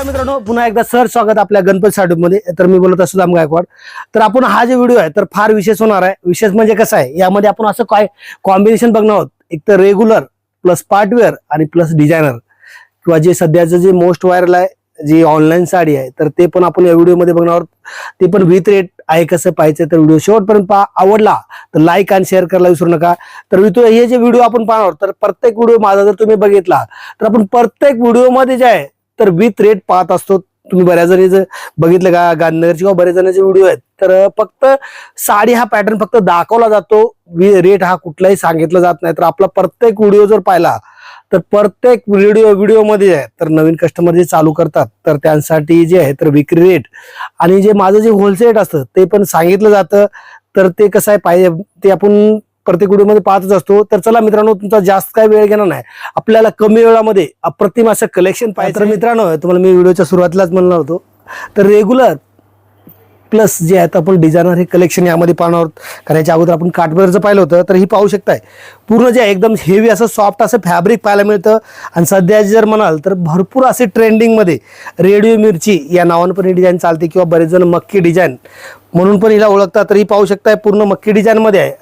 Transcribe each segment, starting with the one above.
नमस्कार मित्रांनो, पुन्हा एकदा सर स्वागत आपल्या गणपती साडूमध्ये. तर मी बोलत असतो दाम गायकवाड. तर आपण हा जो व्हिडिओ आहे तर फार विशेष होणार आहे. विशेष म्हणजे कसं आहे, यामध्ये आपण असं काय कॉम्बिनेशन बघणार आहोत. एक तर रेग्युलर प्लस पार्टवेअर आणि प्लस डिझायनर, किंवा जे सध्याचं जे मोस्ट व्हायरल आहे जी ऑनलाईन साडी आहे, तर ते पण आपण या व्हिडिओमध्ये बघणार आहोत. ते पण विथ रेट आहे. कसं पाहायचं तर व्हिडिओ शेवटपर्यंत पहा. आवडला तर लाईक आणि शेअर करायला विसरू नका. तर हे जे व्हिडिओ आपण पाहणार आहोत, तर प्रत्येक व्हिडिओ माझा जर तुम्ही बघितला तर आपण प्रत्येक व्हिडिओमध्ये जे आहे तर विथ रेट पाहत असतो. तुम्ही बऱ्याच जणी जर बघितलं का गांधीनगरचे किंवा बरेच जणांचे व्हिडिओ आहेत, तर फक्त साडी हा पॅटर्न फक्त दाखवला जातो, रेट हा कुठलाही सांगितलं जात नाही. तर आपला प्रत्येक व्हिडिओ जर पाहिला तर प्रत्येक व्हिडिओमध्ये आहे तर नवीन कस्टमर जे चालू करतात तर त्यांसाठी जे आहे तर विक्री रेट आणि जे माझं जे होलसेल रेट असतं ते पण सांगितलं जातं. तर ते कसं आहे पाहिजे ते आपण प्रत्येक व्हिडिओमध्ये पाहतच असतो. तर चला मित्रांनो, तुमचा जास्त काय वेळ घेणार नाही, आपल्याला कमी वेळामध्ये अप्रतिम असं कलेक्शन पाहिजे. तर मित्रांनो, तुम्हाला मी व्हिडिओच्या सुरुवातीलाच म्हणणार होतो, तर रेग्युलर प्लस जे आहेत आपण डिझायनर हे कलेक्शन यामध्ये पाहणार आहोत. कारण याच्या अगोदर आपण काठपदरचं पाहिलं होतं, तर ही पाहू शकताय पूर्ण जे एकदम हेवी असं सॉफ्ट असं फॅब्रिक पाहायला मिळतं. आणि सध्या जर म्हणाल तर भरपूर असे ट्रेंडिंगमध्ये रेडिओ मिरची या नावानं पण ही डिझाईन चालते, किंवा बरेच जण मक्की डिझाईन म्हणून पण हिला ओळखतात. तर ही पाहू शकताय पूर्ण मक्की डिझाईनमध्ये आहे.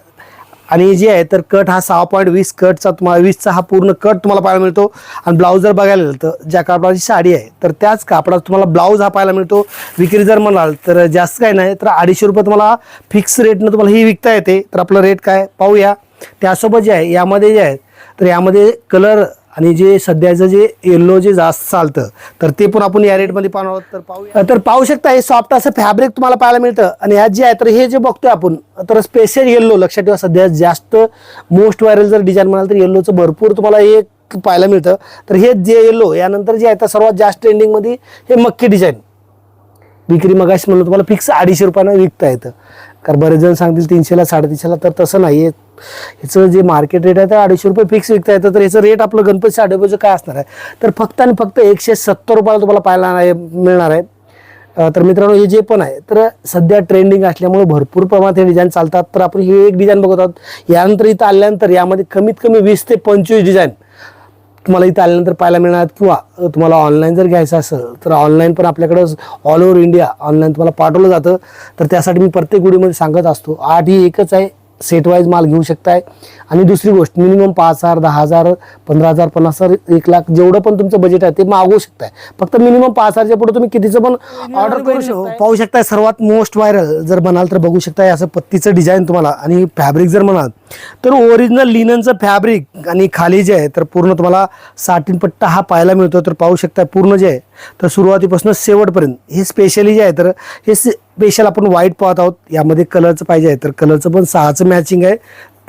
आणि जे आहे तर कट हा 6.20 कटचा तुम्हाला 20चा हा पूर्ण कट तुम्हाला पाहायला मिळतो. आणि ब्लाऊज जर बघायला गेलं तर ज्या कापडाची साडी आहे तर त्याच कापडात तुम्हाला ब्लाऊज हा पाहायला मिळतो. विक्री जर म्हणाल तर जास्त काय नाही तर 250 रुपये तुम्हाला फिक्स रेटनं तुम्हाला ही विकता येते. तर आपलं रेट काय पाहूया. त्यासोबत जे आहे यामध्ये जे आहे तर यामध्ये कलर आणि जे सध्याचं जे येल्लो जे जास्त चालतं तर ते पण आपण या रेटमध्ये पाहणार आहोत. तर पाहूया. तर पाहू शकता हे सॉफ्ट असं फॅब्रिक तुम्हाला पाहायला मिळतं. आणि ह्यात जे आहे तर हे जे बघतोय आपण तर स्पेशल येल्लो, लक्षात ठेवा सध्या जास्त मोस्ट व्हायरल जर डिझाईन म्हणाल तर येल्लोचं भरपूर तुम्हाला हे पाहायला मिळतं. तर हे जे येल्लो यानंतर जे आहे तर सर्वात जास्त ट्रेंडिंगमध्ये हे मक्की डिझाईन विक्री मगाशी म्हणलं तुम्हाला फिक्स 250 रुपयानं विकता येतं. कारण बरेच जण सांगतील 300ला 350ला, तर तसं नाही. ह्याचं जे मार्केट रेट आहे तर 250 रुपये फिक्स विकता येतं. तर याचं रेट आपलं गणपती साडेपाचचं काय असणार आहे तर फक्त आणि फक्त 170 रुपयाला तुम्हाला पाहायला मिळणार आहे. तर मित्रांनो, हे जे पण आहे तर सध्या ट्रेंडिंग असल्यामुळे भरपूर प्रमाणात हे डिझाईन चालतात. तर आपण हे एक डिझाईन बघत आहोत. यानंतर इथं आल्यानंतर यामध्ये कमीत कमी 20 ते 25 डिझाईन तुम्हाला इथं आल्यानंतर पाहायला मिळणार. किंवा तुम्हाला ऑनलाईन जर घ्यायचं असेल तर ऑनलाईन पण आपल्याकडं ऑल ओव्हर इंडिया ऑनलाईन तुम्हाला पाठवलं जातं. तर त्यासाठी मी प्रत्येक व्हिडिओमध्ये सांगत असतो 8 ही एकच आहे, सेट वाईज माल घेऊ शकताय. आणि दुसरी गोष्ट मिनिमम 5,000, 10,000, 15,000, 50,000, 1,00,000 जेवढं पण तुमचं बजेट आहे ते मागवू शकताय. फक्त मिनिमम 5,000च्या पुढे तुम्ही कितीचं पण ऑर्डर करू शकता. पाहू शकताय सर्वात मोस्ट व्हायरल जर म्हणाल तर बघू शकताय असं पत्तीचं डिझाईन तुम्हाला. आणि फॅब्रिक जर म्हणाल तर ओरिजिनल लिननचं फॅब्रिक आणि खाली जे आहे तर पूर्ण तुम्हाला साटिन पट्टा हा पाहायला मिळतो. तर पाहू शकताय पूर्ण जे आहे तर सुरुवातीपासून शेवटपर्यंत हे स्पेशली जे आहे तर हे स्पेशल आपण व्हाईट पाहत आहोत. यामध्ये कलरचं पाहिजे आहे तर कलरचं पण 6चं मॅचिंग आहे.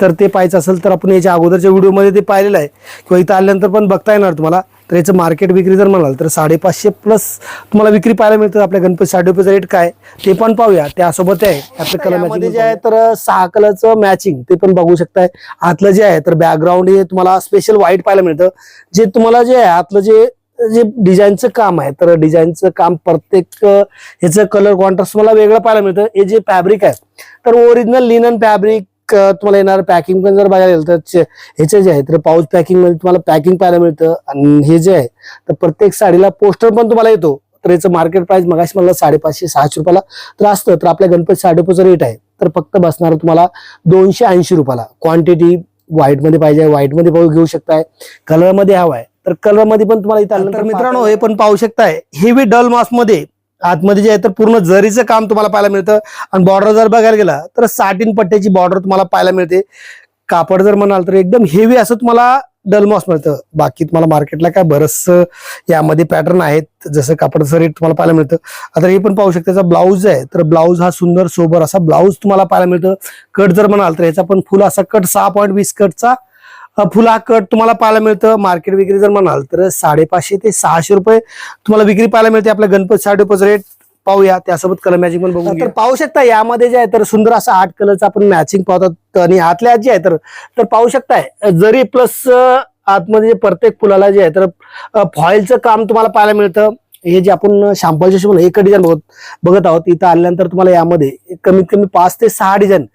तर ते पाहायचं असेल तर आपण याच्या अगोदरच्या व्हिडिओमध्ये ते पाहिलेलं आहे, किंवा इथं आल्यानंतर पण बघता येणार तुम्हाला. तर याचं मार्केट विक्री जर म्हणाल तर 550 प्लस तुम्हाला विक्री पाहायला मिळतं. आपल्या गणपती साडेपाचचं रेट काय ते पण पाहूया. त्यासोबत आहे आपलं कलर मॅचिंग जे आहे तर 6 कलरचं मॅचिंग ते पण बघू शकताय. आतलं जे आहे तर बॅकग्राऊंड हे तुम्हाला स्पेशल व्हाईट पाहायला मिळतं. जे तुम्हाला जे आहे आतलं जे डिझाईनचं काम आहे तर डिझाईनचं काम प्रत्येक ह्याचं कलर कॉन्ट्रास्ट तुम्हाला वेगळं पाहायला मिळतं. हे जे फॅब्रिक आहे तर ओरिजिनल लिनन फॅब्रिक तुम्हाला येणार. पॅकिंग पण जर बघायला गेलं तर ह्याचे जे आहे तर पाऊच पॅकिंग मध्ये तुम्हाला पॅकिंग पाहायला मिळतं. आणि हे जे आहे तर प्रत्येक साडीला पोस्टर पण तुम्हाला येतो. तर याचं मार्केट प्राइस मगाशी मला 550-600 रुपयाला तर असतं. तर आपल्या गणपती साडेपाचचं रेट आहे तर फक्त बसणार तुम्हाला 280 रुपयाला. क्वांटिटी व्हाईटमध्ये पाहिजे व्हाईटमध्ये घेऊ शकताय, कलरमध्ये हवा आहे तर कलरमध्ये पण तुम्हाला इथं आलं. तर मित्रांनो, हे पण पाहू शकताय हेवी डल मासमध्ये आतमध्ये जे आहे तर पूर्ण जरीचं काम तुम्हाला पाहायला मिळतं. आणि बॉर्डर जर बघायला गेला तर साटिन पट्ट्याची बॉर्डर तुम्हाला पाहायला मिळते. कापड जर म्हणाल तर एकदम हेवी असं तुम्हाला डलमॉस मिळतं. बाकी तुम्हाला मार्केटला काय बरंचसं यामध्ये पॅटर्न आहेत, जसं कापडाचं रेट तुम्हाला पाहायला मिळतं. आता हे पण पाहू शकता त्याचा ब्लाऊज आहे तर ब्लाऊज हा सुंदर सोबर असा ब्लाऊज तुम्हाला पाहायला मिळतं. कट जर म्हणाल तर याचा पण फुल असा कट 6.20 कटचा फुला कट तुम्हाला पाहायला मिळतं. मार्केट विक्री जर म्हणाल तर 550 ते 600 रुपये तुम्हाला विक्री पाहायला मिळते. आपल्या गणपती साडेपाच रेट पाहूया. त्यासोबत कलर मॅचिंग पण बघू. तर पाहू शकता यामध्ये जे आहे तर सुंदर असा 8 कलरचा आपण मॅचिंग पाहतो. आणि आतल्या जे आहे तर पाहू शकताय जरी प्लस आतमध्ये प्रत्येक फुलाला जे आहे तर फॉइलचं काम तुम्हाला पाहायला मिळतं. हे जे आपण शॅम्पलचे एक डिझाईन बघत आहोत. इथं आल्यानंतर तुम्हाला यामध्ये कमीत कमी 5 ते 6 डिझाईन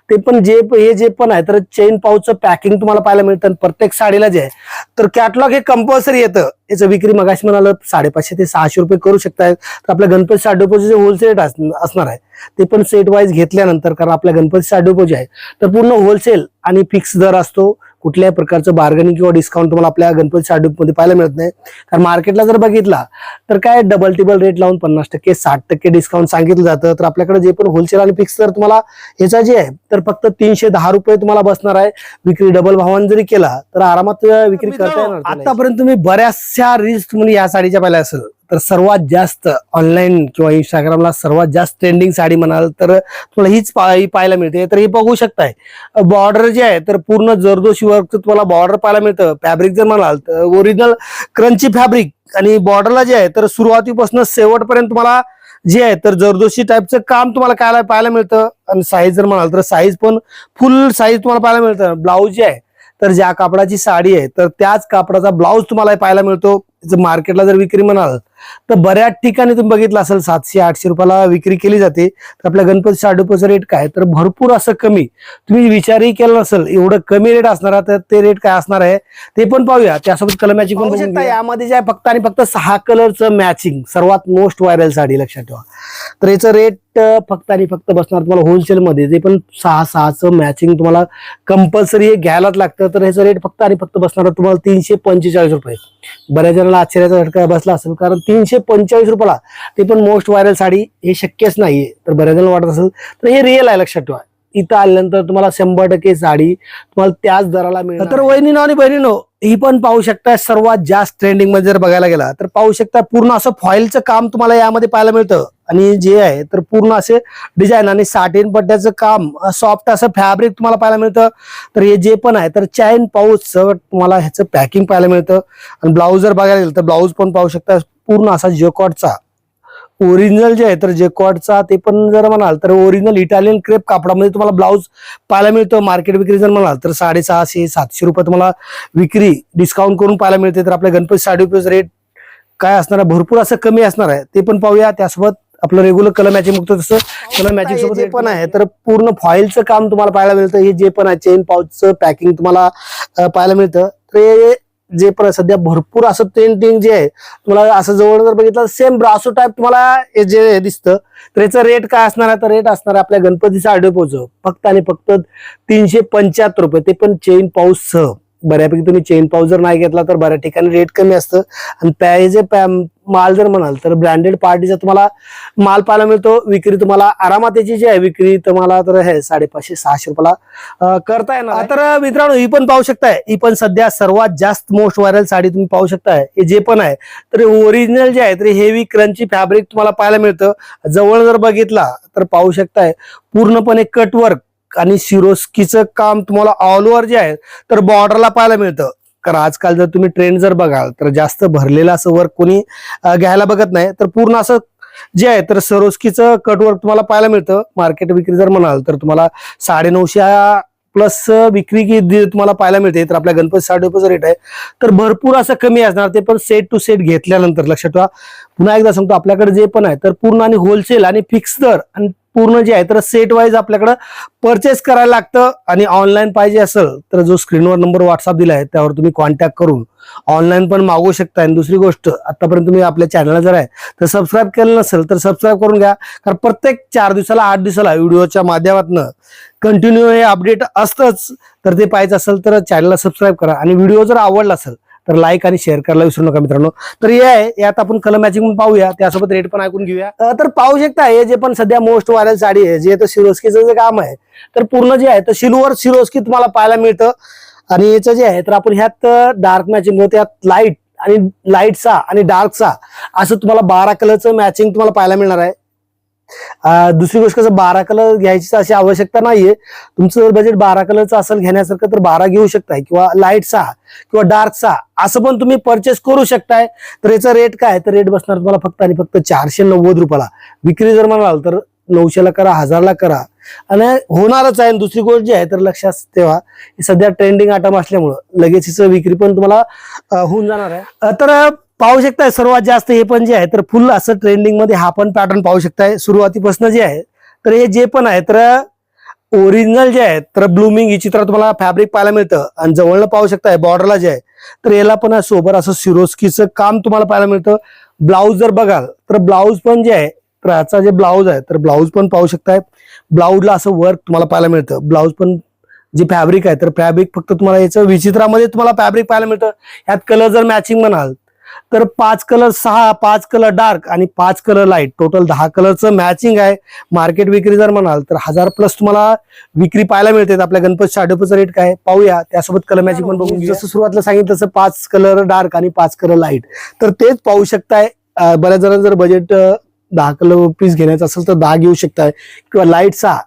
ते पण हे जे पण आहे तर चेन पाऊचचं पॅकिंग तुम्हाला पाहायला मिळतं. प्रत्येक साडीला जे आहे तर कॅटलॉग हे कंपल्सरी येतं. याचं विक्री मगाशी म्हणाल 550 ते 600 रुपये करू शकताय. तर आपल्या गणपती साडी डिपोचे जे होलसेल रेट असणार आहे ते पण सेट वाईज घेतल्यानंतर, कारण आपल्या गणपती साडी डिपो जे आहे तर पूर्ण होलसेल आणि फिक्स दर असतो. कुठल्याही प्रकारचं बार्गेनिंग किंवा डिस्काउंट तुम्हाला आपल्या गणपती साडी डिपोमध्ये पाहायला मिळत नाही. कारण मार्केटला जर बघितला तर काय डबल टिबल रेट लावून 50%, 60% डिस्काउंट सांगितलं जातं. तर आपल्याकडे जे पण होलसेल आणि फिक्स दर तुम्हाला याचा जे आहे तर फक्त 310 रुपये तुम्हाला बसणार आहे. विक्री डबल भावाने जरी केला तर आरामात विक्री करता येणार. आतापर्यंत तुम्ही बऱ्याचशा रील्स तुम्ही या साडीच्या पाहिल्या असेल. तर सर्वात जास्त ऑनलाईन किंवा इंस्टाग्रामला सर्वात जास्त ट्रेंडिंग साडी म्हणाल तर तुम्हाला हीच पाहायला मिळते. तर हे बघू शकताय बॉर्डर जे आहे तर पूर्ण जरदोशी वर्क तुम्हाला बॉर्डर पाहायला मिळतं. फॅब्रिक जर म्हणाल तर ओरिजिनल क्रंची फॅब्रिक आणि बॉर्डरला जे आहे तर सुरुवातीपासून शेवटपर्यंत तुम्हाला जे आहे तर जरदोशी टाईपचं काम तुम्हाला काय पाहायला मिळतं. आणि साईज जर म्हणाल तर साईज पण फुल साईज तुम्हाला पाहायला मिळतं. ब्लाऊज जे आहे तर ज्या कापडाची साडी आहे तर त्याच कापडाचा ब्लाऊज तुम्हाला पाहायला मिळतो. मार्केटला जर विक्री म्हणाल तर बऱ्याच ठिकाणी तुम्ही बघितलं असेल 700-800 रुपयाला विक्री केली जाते. तर आपल्या गणपती साडी डिपोचा रेट काय तर भरपूर असं कमी, तुम्ही विचारही केला नसेल एवढं कमी रेट असणार. तर ते रेट काय असणार आहे ते पण पाहूया. त्यासोबत कलर मॅचिंग पण बघू शकता. यामध्ये जे आहे फक्त आणि फक्त 6 कलरचं मॅचिंग सर्वात मोस्ट व्हायरल साडी लक्षात ठेवा. तर याचं रेट फक्त आणि फक्त बसणार तुम्हाला होलसेल मध्ये जे पण 6चं मॅचिंग तुम्हाला कंपल्सरी हे घ्यायलाच लागतं. तर ह्याचं रेट फक्त आणि फक्त बसणार तुम्हाला 345 रुपये. बऱ्याच जणांना आश्चर्याचा झटका बसला असेल, कारण 345 रुपयाला ते पण मोस्ट व्हायरल साडी हे शक्यच नाहीये. तर बऱ्याच जणांना वाटत असेल तर हे रिअल आहे लक्षात ठेवा. इथं आल्यानंतर तुम्हाला 100% साडी तुम्हाला त्याच दराला मिळेल. तर वहिनीनो आणि बहिणीनो ही पण पाहू शकता सर्वात जास्त ट्रेंडिंग मध्ये जर बघायला गेला तर पाहू शकता पूर्ण असं फॉइलचं काम तुम्हाला यामध्ये पाहायला मिळतं. आणि जे आहे तर पूर्ण असे डिझाईन आणि साटिन पट्ट्याचं काम, सॉफ्ट असं फॅब्रिक तुम्हाला पाहायला मिळतं. तर हे जे पण आहे तर चैन पाऊच तुम्हाला ह्याचं पॅकिंग पाहायला मिळतं. आणि ब्लाऊज जर बघायला गेलं तर ब्लाऊज पण पाहू शकता पूर्ण असा जॅकॉटचा ओरिजिनल जे आहे तर जॅकॉटचा, ते पण जर म्हणाल तर ओरिजिनल इटालियन क्रेप कापडामध्ये तुम्हाला ब्लाऊज पाहायला मिळतो. मार्केट विक्री जर म्हणाल तर 650-700 रुपये तुम्हाला विक्री डिस्काउंट करून पाहायला मिळते. तर आपल्या गणपती साडी रेट काय असणार आहे भरपूर असं कमी असणार आहे, ते पण पाहूया. त्यासोबत आपलं रेग्युलर कलर मॅचिंग बघतो तसं कलर मॅचिंग सोबत जे पण आहे तर पूर्ण फॉइलचं काम तुम्हाला पाहायला मिळतं. हे जे पण आहे चेन पाऊचचं पॅकिंग तुम्हाला पाहायला मिळतं. तर जे पण सध्या भरपूर असं ट्रेंडिंग जे आहे तुम्हाला असं जवळ जर बघितलं सेम ब्रासो टाईप तुम्हाला हे जे दिसतं. तर याचं रेट काय असणार आहे तर रेट असणार आहे आपल्या गणपती साडी डिपोचं फक्त आणि फक्त 375 रुपये, ते पण चेन पाऊच सह. बऱ्यापैकी तुम्ही चेन पाऊच जर नाही घेतला तर बऱ्याच ठिकाणी रेट कमी असतं. आणि माल जर म्हणाल तर ब्रँडेड पार्टीचा तुम्हाला माल पाहायला मिळतो. विक्री तुम्हाला आरामात याची जी आहे विक्री तुम्हाला तर आहे 550-600 रुपयाला करता येणार. तर मित्रांनो ही पण पाहू शकताय, ही पण सध्या सर्वात जास्त मोस्ट व्हायरल साडी तुम्ही पाहू शकताय. हे जे पण आहे तर ओरिजिनल जे आहे तर हेवी क्रंची फॅब्रिक तुम्हाला पाहायला मिळतं. जवळ जर बघितला तर पाहू शकताय पूर्णपणे कटवर्क आणि सिरोस्कीचं काम तुम्हाला ऑल ओव्हर जे आहे तर बॉर्डरला पाहायला मिळतं. कारण आजकाल जर तुम्ही ट्रेंड जर बघाल तर जास्त भरलेलं असं वर्क कोणी घ्यायला बघत नाही. तर पूर्ण असं जे आहे तर सरोस्कीचं कटवर्क तुम्हाला पाहायला मिळतं. मार्केट विक्री जर म्हणाल तर तुम्हाला 950 प्लस विक्री तुम्हाला पाहायला मिळते. तर आपल्या गणपती साडी डिपोचा रेट आहे तर भरपूर असं कमी असणार, ते पण सेट टू सेट घेतल्यानंतर. लक्षात ठेवा, पुन्हा एकदा सांगतो आपल्याकडे जे पण आहे तर पूर्ण आणि होलसेल आणि फिक्स दर आणि पूर्ण जे आहे तर सेट वाईज आपल्याकडे परचेस करायला लागतं. आणि ऑनलाईन पाहिजे असेल तर जो स्क्रीनवर नंबर व्हॉट्सअप दिला आहे त्यावर तुम्ही कॉन्टॅक्ट करून ऑनलाईन पण मागवू शकता. आणि दुसरी गोष्ट, आतापर्यंत तुम्ही आपल्या चॅनलला जर आहे तर सबस्क्राईब केलं नसेल तर सबस्क्राईब करून घ्या. कारण प्रत्येक 4 दिवसाला 8 दिवसाला व्हिडिओच्या माध्यमातून कंटिन्यू हे अपडेट असतंच. तर ते पाहायचं असेल तर चॅनलला सबस्क्राईब करा. आणि व्हिडिओ जर आवडला असेल तर लाईक आणि शेअर करायला विसरू नका मित्रांनो. तर हे आहे, यात आपण कलर मॅचिंग पाहूया, त्यासोबत रेट पण ऐकून घेऊया. तर पाहू शकता हे जे पण सध्या मोस्ट व्हायरल साडी आहे जे तर सिरोस्कीचं जे काम आहे तर पूर्ण जे आहे तर सिल्वर सिरोस्की तुम्हाला पाहायला मिळतं. आणि याचं जे आहे तर आपण ह्यात डार्क मॅचिंग होते, यात लाईट आणि लाईटचा आणि डार्कचा असं तुम्हाला 12 कलरचं मॅचिंग तुम्हाला पाहायला मिळणार आहे. दुसरी गोष्ट कसं 12 कलर घ्यायची अशी आवश्यकता नाहीये. तुमचं जर बजेट 12 कलरचं असेल घेण्यासारखं तर 12 घेऊ शकताय, किंवा लाईटचा किंवा डार्कचा असं पण तुम्ही परचेस करू शकताय. तर याचा रेट काय तर रेट बसणार तुम्हाला फक्त आणि फक्त 490 रुपयाला. विक्री जर म्हणाल तर 900ला करा, 1000ला करा आणि होणारच आहे. दुसरी गोष्ट जी आहे तर लक्षात ठेवा सध्या ट्रेंडिंग आयटम असल्यामुळं लगेच हिचं विक्री पण तुम्हाला होऊन जाणार आहे. तर पाहू शकताय सर्वात जास्त हे पण जे आहे तर फुल असं ट्रेंडिंग मध्ये हा पण पॅटर्न पाहू शकताय सुरुवातीपासून जे आहे. तर हे जे पण आहे तर ओरिजिनल जे आहे तर ब्लूमिंग ही चित्रात तुम्हाला फॅब्रिक पाहायला मिळतं आणि जवळनं पाहू शकताय बॉर्डरला जे आहे तर याला पण सोबर असं सिरोस्कीचं काम तुम्हाला पाहायला मिळतं. ब्लाऊज जर बघाल तर ब्लाऊज पण जे आहे तर याचा जे ब्लाऊज आहे तर ब्लाऊज पण पाहू शकताय. ब्लाऊजला असं वर्क तुम्हाला पाहायला मिळतं. ब्लाऊज पण जे फॅब्रिक आहे तर फॅब्रिक फक्त तुम्हाला याचं विचित्रामध्ये तुम्हाला फॅब्रिक पाहायला मिळतं. यात कलर जर मॅचिंग म्हणाल तर 5 कलर 6, 5 कलर डार्क आणि 5 कलर लाईट, टोटल 10 कलरचं मॅचिंग आहे. मार्केट विक्री जर म्हणाल तर 1000+ तुम्हाला विक्री पाहायला मिळते. आपल्या गणपती शाडूचं रेट काय पाहूया, त्यासोबत कलर मॅचिंग पण बघून. जसं सुरुवातीला सांगितलं तसं 5 कलर डार्क आणि 5 कलर लाईट, तर तेच पाहू शकताय. बऱ्याच जणांना जर बजेट 10 कलर पीस घेण्याचं असेल तर 10 घेऊ शकताय किंवा लाईटचा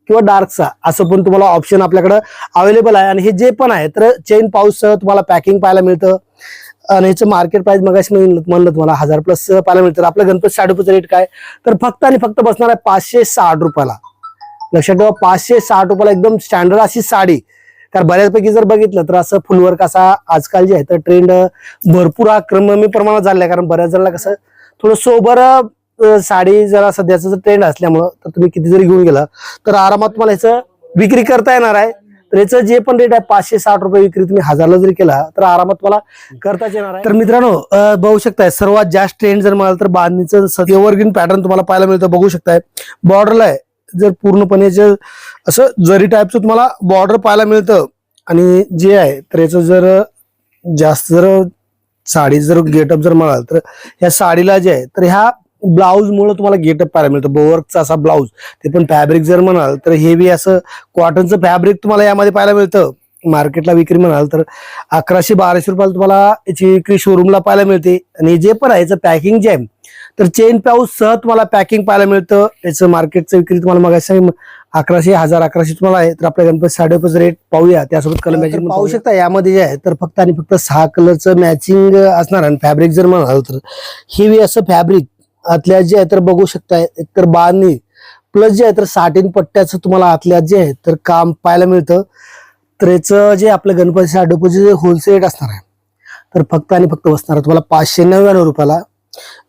किंवा डार्कचा असं पण तुम्हाला ऑप्शन आपल्याकडे अवेलेबल आहे. आणि हे जे पण आहे तर चेन पाऊससह तुम्हाला पॅकिंग पाहायला मिळतं. आणि याचं मार्केट प्राइस मगाशी म्हणलं तुम्हाला 1000+ पाहायला मिळतं. आपलं गणपती शाडूचं रेट काय तर फक्त आणि फक्त बसणार आहे 560 रुपयाला. लक्षात ठेवा, 560 रुपयाला एकदम स्टँडर्ड अशी साडी. कारण बऱ्याचपैकी जर बघितलं तर असं फुलवर्क असा आजकाल जे आहे तर ट्रेंड भरपूर हा कमी प्रमाणात झालेला आहे. कारण बऱ्याच जणांना कसं थोडं सोबर साडी जरा सध्याचा ट्रेंड असल्यामुळं तर तुम्ही किती जरी घेऊन गेला तर आरामात तुम्हाला ह्याचं विक्री करता येणार आहे. तर याचं जे पण रेट आहे 560 रुपये विक्री तुम्ही 1000ला जरी केला तर आरामात तुम्हाला करताच येणार आहे. तर मित्रांनो बघू शकताय सर्वात जास्त ट्रेंड जर म्हणाल तर बांधणीचं एव्हरग्रीन पॅटर्न तुम्हाला पाहायला मिळतं. बघू शकताय बॉर्डरला आहे जर पूर्णपणे असं जरी टाईपचं तुम्हाला बॉर्डर पाहायला मिळतं. आणि जे आहे तर याचं जर जास्त जर साडी जर गेटअप जर म्हणाल तर ह्या साडीला जे आहे तर ह्या ब्लाऊज मुळे तुम्हाला गेटअप पाहायला मिळतं. बोवर्कचा असा ब्लाऊज, ते पण फॅब्रिक जर म्हणाल तर हेवी असं कॉटनचं फॅब्रिक तुम्हाला यामध्ये पाहायला मिळतं. मार्केटला विक्री म्हणाल तर 1100-1200 रुपयाला तुम्हाला याची विक्री शोरूमला पाहायला मिळते. आणि जे पण आहे याचं पॅकिंग जे आहे तर चेन पाऊस सह तुम्हाला पॅकिंग पाहायला मिळतं. याचं मार्केटचं विक्री तुम्हाला मग 1100, 1100 तुम्हाला आहे. तर आपल्या गणपती साडेपाच रेट पाहूया, त्यासोबत कलर मॅचिंग पाहू शकता. यामध्ये जे आहे तर फक्त आणि फक्त 6 कलरचं मॅचिंग असणार. आणि फॅब्रिक जर म्हणाल तर हेवी असं फॅब्रिक आतल्या जे आहे तर बघू शकता. एकतर बांधणी प्लस जे आहे तर साटिन पट्ट्याचं तुम्हाला आतल्या जे आहे तर काम पाहायला मिळतं. तर याचं जे आपलं गणपती साडेपाचचे जे होलसेल रेट असणार आहे तर फक्त आणि फक्त बसणार तुम्हाला 599 रुपयाला.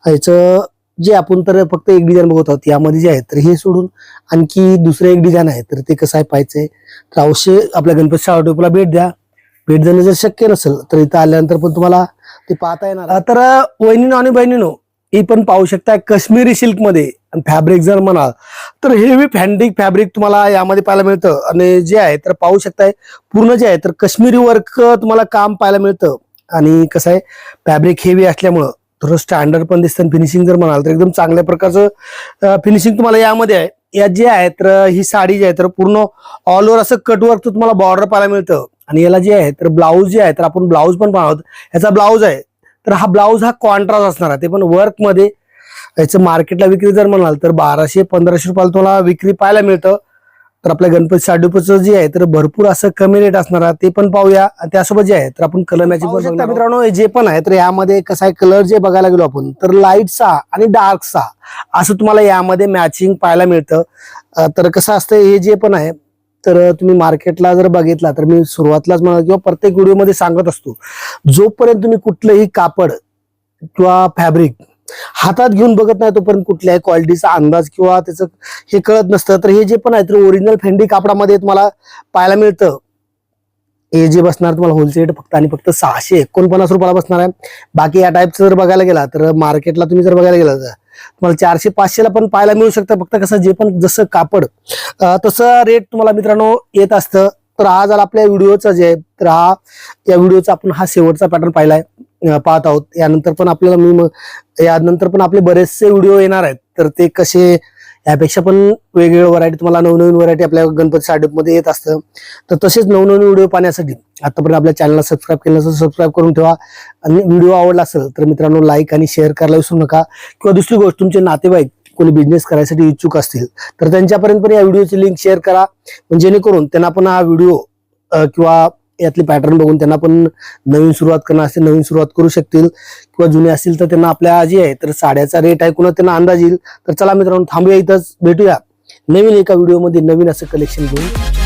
याचं जे आपण तर फक्त एक डिझाईन बघत आहोत, यामध्ये जे आहे तर हे सोडून आणखी दुसरं एक डिझाईन आहे. तर ते कसं आहे पाहायचंय तर अवश्य आपल्या गणपती साडेपाचला भेट द्या. भेट देणं जर शक्य नसेल तर इथं आल्यानंतर पण तुम्हाला ते पाहता येणार. तर वहिनीनो आणि बहिणीनो ही पण पाहू शकताय काश्मीरी सिल्क मध्ये. फॅब्रिक जर म्हणाल तर हेवी फॅन्डिक फॅब्रिक तुम्हाला यामध्ये पाहायला मिळतं. आणि जे आहे तर पाहू शकताय पूर्ण जे आहे तर काश्मीरी वर्क तुम्हाला काम पाहायला मिळतं. आणि कसं आहे फॅब्रिक हेवी असल्यामुळं थोडं स्टँडर्ड पण दिसतं. फिनिशिंग जर म्हणाल तर एकदम चांगल्या प्रकारचं फिनिशिंग तुम्हाला यामध्ये आहे. यात जे आहे तर ही साडी जी आहे तर पूर्ण ऑल ओव्हर असं कटवर्क तुम्हाला बॉर्डर पाहायला मिळतं. आणि याला जे आहे तर ब्लाऊज जे आहे तर आपण ब्लाऊज पण पाहत, याचा ब्लाऊज आहे तर हा ब्लाऊज हा कॉन्ट्रास्ट असणार आहे, ते पण वर्क मध्ये. याचं मार्केटला विक्री जर म्हणाल तर 1200-1500 रुपयाला तुम्हाला विक्री पाहायला मिळतं. तर आपल्या गणपती साडेपाचचं जे आहे तर भरपूर असं कमी रेट असणार आहे, ते पण पाहूया. त्यासोबत जे आहे तर आपण कलर मॅचिंग पण बघणार मित्रांनो. जे पण आहे तर यामध्ये कसं आहे कलर जे बघायला गेलो आपण तर लाईटचा आणि डार्कचा असं तुम्हाला यामध्ये मॅचिंग पाहायला मिळतं. तर कसं असतं हे जे पण आहे तर तुम्ही मार्केटला जर बघितला तर मी सुरुवातीलाच म्हणा किंवा प्रत्येक व्हिडिओमध्ये सांगत असतो, जोपर्यंत तुम्ही कुठलंही कापड किंवा फॅब्रिक हातात घेऊन बघत नाही तोपर्यंत कुठल्याही क्वालिटीचा अंदाज किंवा त्याचं हे कळत नसतं. तर हे जे पण आहे तर ओरिजिनल फेंडी कापडामध्ये तुम्हाला पाहायला मिळतं. हे जे बसणार तुम्हाला होलसेल फक्त आणि फक्त 649 रुपयाला बसणार आहे. बाकी या टाईपचं जर बघायला गेला तर मार्केटला तुम्ही जर बघायला गेला तर तुम्हाला 400-500ला पण पाहायला मिळू शकतं. फक्त कसं जे पण जसं कापड तसं रेट तुम्हाला मित्रांनो येत असतं. तर हा जर आपल्या व्हिडिओचा जे आहे तर या व्हिडिओचा आपण हा शेवटचा पॅटर्न पाहिलाय पाहत आहोत. यानंतर पण आपल्याला यानंतर पण आपले बरेचसे व्हिडिओ येणार आहेत. तर ते कसे यापेक्षा पण वेगवेगळ्या व्हरायटी तुम्हाला नवनवीन व्हरायटी आपल्या गणपती साडेपाचमध्ये येत असतं. तर तसेच नवनवीन व्हिडिओ पाहण्यासाठी आतापर्यंत आपल्या चॅनलला सबस्क्राईब केलं असेल सबस्क्राईब करून ठेवा. आणि व्हिडिओ आवडला असेल तर मित्रांनो लाईक आणि शेअर करायला विसरू नका. किंवा दुसरी गोष्ट तुमचे नातेवाईक कोणी बिझनेस करायसाठी इच्छुक असतील तर त्यांच्यापर्यंत पण या व्हिडिओची लिंक शेअर करा, म्हणजे जेणेकरून त्यांना पण हा व्हिडिओ किंवा यातले पॅटर्न बघून त्यांना पण नवीन सुरुवात करणार असतील नवीन सुरुवात करू शकतील. किंवा जुने असतील तर त्यांना आपल्या जे आहे तर साड्याचा रेट ऐकून त्यांना अंदाज येईल. तर चला मित्रांनो थांबूया इथंच, भेटूया नवीन एका व्हिडिओमध्ये नवीन असं कलेक्शन घेऊन.